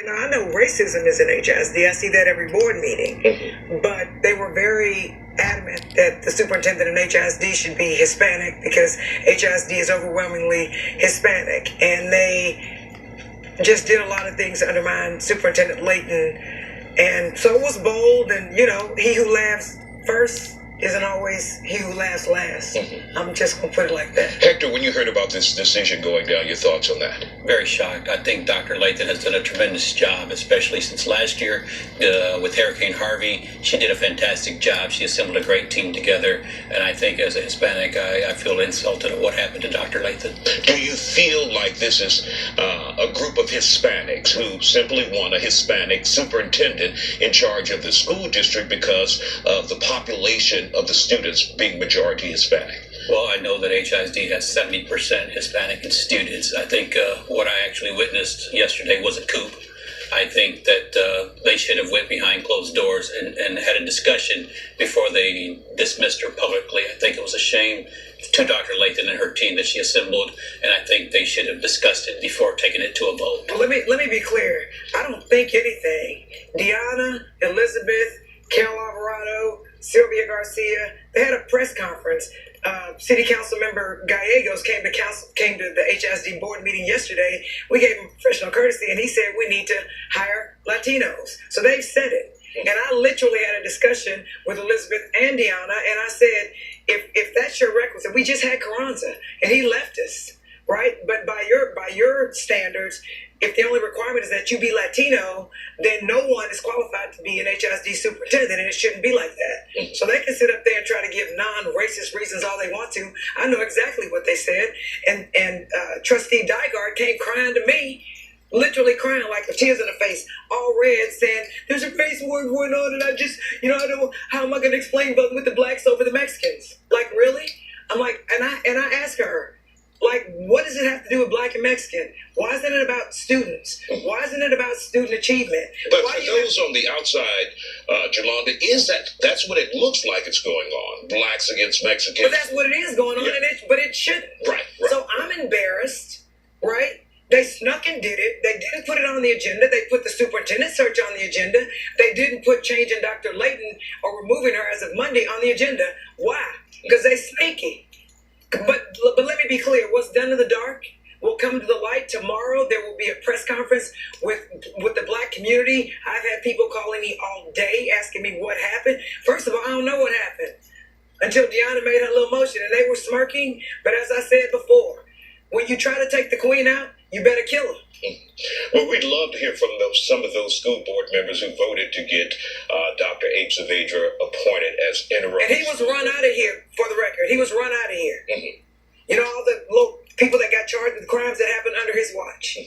Now, I know racism is in HISD. I see that every board meeting. But they were very adamant that the superintendent in HISD should be Hispanic because HISD is overwhelmingly Hispanic. And they just did a lot of things to undermine Superintendent Layton. And so it was bold. And, you know, he who laughs first isn't always he who laughs last. I'm just going to put it like that. Hector, when you heard about this decision going down, your thoughts on that? Very shocked. I think Dr. Lathan has done a tremendous job, especially since last year with Hurricane Harvey. She did a fantastic job. She assembled a great team together. And I think as a Hispanic, I feel insulted at what happened to Dr. Lathan. Do you feel like this is a group of Hispanics who simply want a Hispanic superintendent in charge of the school district because of the population of the students being majority Hispanic? Well, I know that HISD has 70% Hispanic students. I think what I actually witnessed yesterday was a coup. I think that they should have went behind closed doors and had a discussion before they dismissed her publicly. I think it was a shame to Dr. Lathan and her team that she assembled, and I think they should have discussed it before taking it to a vote. Let me be clear. I don't think anything. Deanna, Elizabeth, Carol Alvarado, Sylvia Garcia, they had a press conference. City Council member Gallegos came to the HISD board meeting yesterday. We gave him professional courtesy, and he said we need to hire Latinos. So they've said it. And I literally had a discussion with Elizabeth and Deanna, and I said, if that's your requisite, we just had Carranza, and he left us, right? But by your standards, if the only requirement is that you be Latino, then no one is qualified to be an HISD superintendent, and it shouldn't be like that. So they can sit up there and try to give non-racist reasons all they want to. I know exactly what they said. And Trustee Dygard came crying to me, literally crying, like with tears in her face, all red, saying, there's a race war going on, and I just, I don't, how am I going to explain voting with the blacks over the Mexicans? Like, really? I'm like, and I asked her, like, what does it have to do with black and Mexican? Why isn't it about students? Why isn't it about student achievement? But for those on the outside, Jolanda, that's what it looks like it's going on. Blacks against Mexicans. But that's what it is going on, but it shouldn't. Right. So I'm embarrassed, right? They snuck and did it. They didn't put it on the agenda. They put the superintendent search on the agenda. They didn't put changing Dr. Layton or removing her as of Monday on the agenda. Why? Because they sneaky. But let me be clear. What's done in the dark will come to the light tomorrow. There will be a press conference with the black community. I've had people calling me all day asking me what happened. First of all, I don't know what happened until Deanna made her little motion, and they were smirking. But as I said before, when you try to take the queen out, you better kill her. Well, we'd love to hear from some of those school board members who voted to get Dr. Abe Saavedra appointed as interim. And he was run out of here, for the record. He was run out of here. You know, all the little people that got charged with crimes that happened under his watch.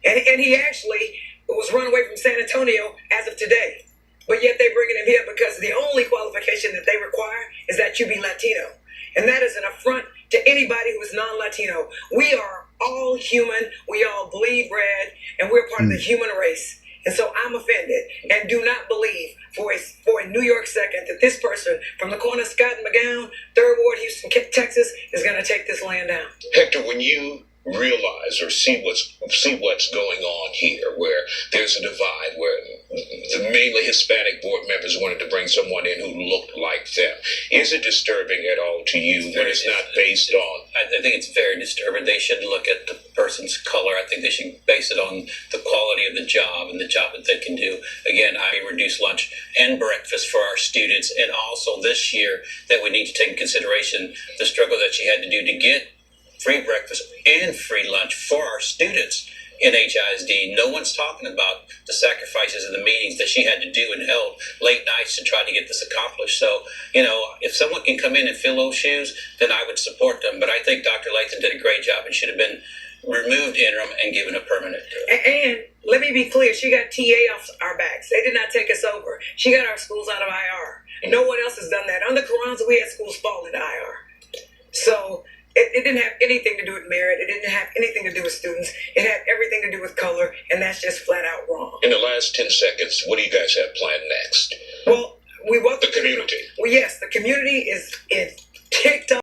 And he actually was run away from San Antonio as of today. But yet they're bringing him here because the only qualification that they require is that you be Latino. And that is an affront to anybody who is non-Latino. We are all human, we all bleed red, and we're part of the human race. And so I'm offended and do not believe for a New York second that this person from the corner of Scott and McGowan, 3rd Ward, Houston, Texas, is going to take this land down. Hector, when you realize or see what's going on here, where there's a divide, where the mainly Hispanic board members wanted to bring someone in who looked like them, is it disturbing at all to you when it's not based on? I think it's very disturbing. They should look at the person's color. I think they should base it on the quality of the job and the job that they can do. Again, I reduced lunch and breakfast for our students, and also this year that we need to take in consideration the struggle that she had to do to get free breakfast and free lunch for our students in HISD. No one's talking about the sacrifices and the meetings that she had to do and held late nights to try to get this accomplished. So, if someone can come in and fill those shoes, then I would support them. But I think Dr. Lathan did a great job and should have been removed interim and given a permanent. And let me be clear, she got TA off our backs. They did not take us over. She got our schools out of IR. No one else has done that. Under Carranza, we had schools fall into IR. So it didn't have anything to do with merit. It didn't have anything to do with students. It had everything to do with color, and that's just flat out wrong. In the last 10 seconds, what do you guys have planned next? Well, we welcome the community. Well, yes, the community is ticked up.